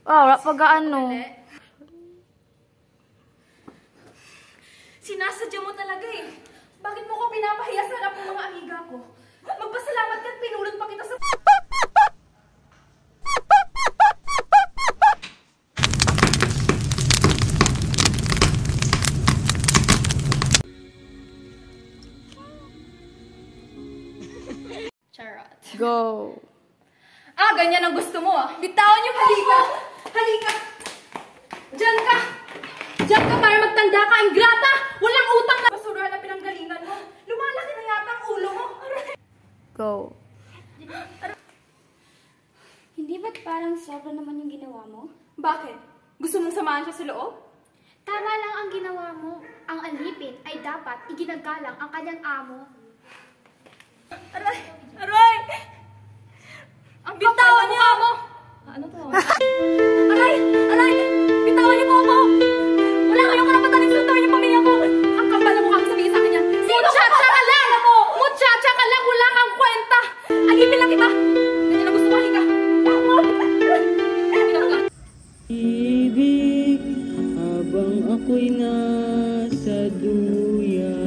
Wala pag-ano. Sinasadya mo talaga eh. Bakit mo ko pinapahiya sa harap ng mga amiga ko? Magpasalamat ka at pinulot pa kita sa... Charot. Go. Ah, ganyan ang gusto mo ah. Bitawan yung halika. Halika. Diyan ka. Diyan ka para magtanda ka, ingrata. Walang utang na basura na pinanggalingan mo. Lumalaki na yata ang ulo mo. Go. Hindi ba't parang sobra naman yung ginawa mo? Bakit? Gusto mong samahan siya sa loob? Tama lang ang ginawa mo. Ang alipin ay dapat iginagalang ang kanyang amo. Aray! Aray! Ang bitawan niyo mo! Ano to? Aray! Aray! Bitawan niyo po ako! Wala kayong karapatan insultuhin yung pamilya ko! Ang kapal na mukha mo sabihin sa akin yan! Muchacha ka lang! Muchacha ka lang! Wala kang kwenta! Alipin lang kita! Ganyan ang gusto mo, halika! Ibig habang ako'y nasa duyan.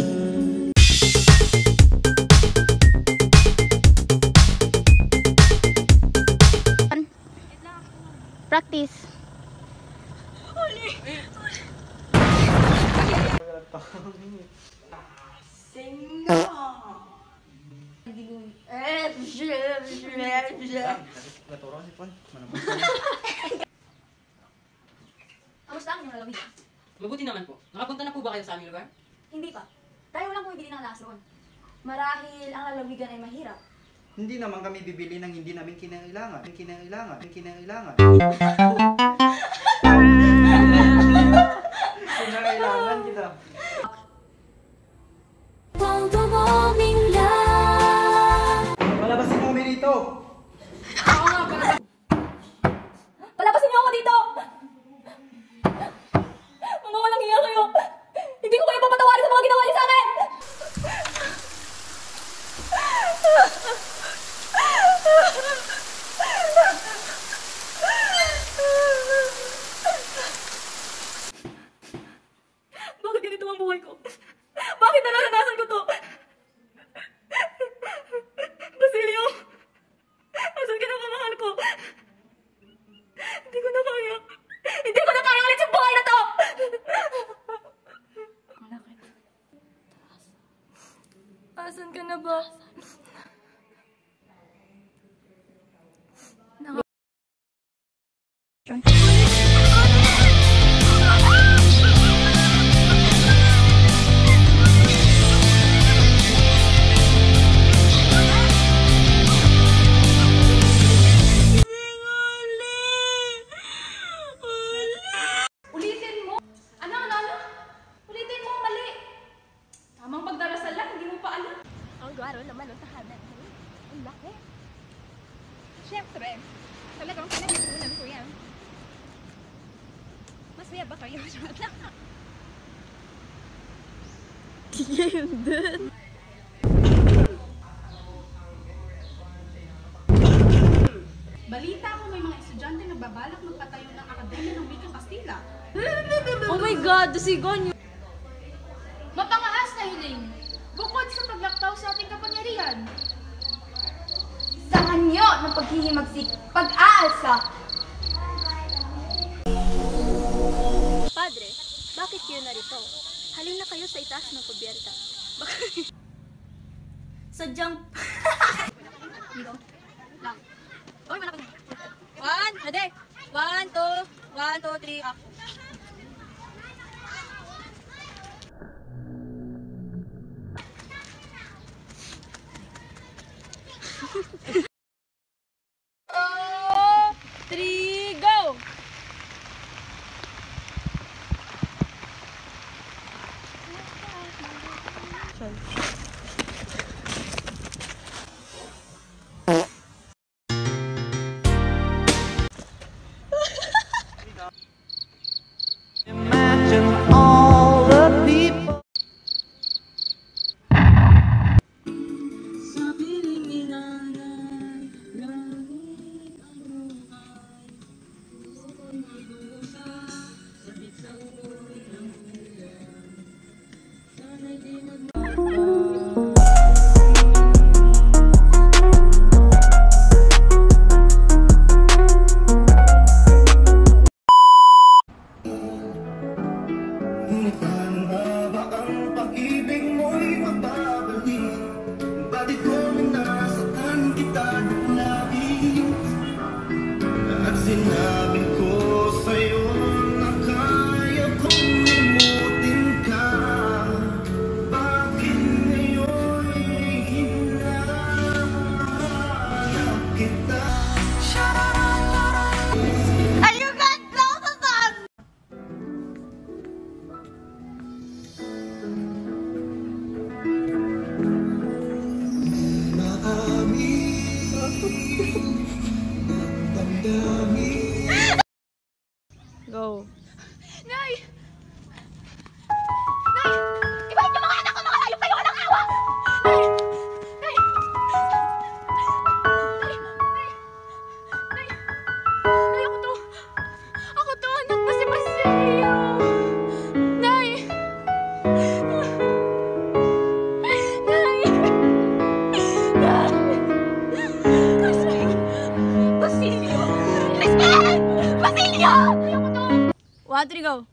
Practice. Kamusta ang inyong lalawigan? Mabuti naman po. Nakapunta na po ba kayo sa aming lugar? Hindi pa. Tayo lang bumibili ng lason. Marahil ang lalawigan ay mahirap. Hindi naman kami bibili ng hindi namin kinailangan. Kinailangan kita. Palabasin mo kami rito. Oo nga, palabasin niyo ako dito! Mga walang hiya kayo! Hindi ko kayo papatawarin sa mga ginawa niyo sa akin! Bakit ganito ang buhay ko? Bakit nararanasan ko to? Basilio! Asan ka na, kamahal ko? Hindi ko na kaya. Hindi ko na kaya ulit yung buhay na to! Asan ka na ba? Ulitin mo! Ano? Ulitin mo, mali! Tamang pagdarasal lang, hindi mo pa alam. Ang gwaro naman ang tahanan. Ang laki. Siyempre, talagang pinag-ipunan ko yan. Masaya ba kayo? Balita ko may mga estudyante nagbabalak magpatayo ng Akademya ng Wikang Kastila. Oh my God, dasigon yun. Mapangahas na hiling! Bukod sa paglaktaw sa ating kapangyarihan. Sa anyo ng paghihimagsik, pag-aalsa. Padre, bakit kayo narito? Halin na kayo sa itaas ng kubyerta. Sadyang... Lang. Oy, malaki na. 1, hadi. 1, 2, 3, up. Sabi ko sa'yo na kaya kong limutin ka. Bakit ngayon hinahanap kita? Go. Nay! Nay! Ibahin niyo mga anak ko, mga hayop kayo, walang awa! Nay! Nay! Nay! Nay! Nay! Nay, ako to! Ako to, anak mo si Basilio! Nay! Nay! Nay! Basilio! Basilio! Basilio! Ay, ako to! 1, 2, go.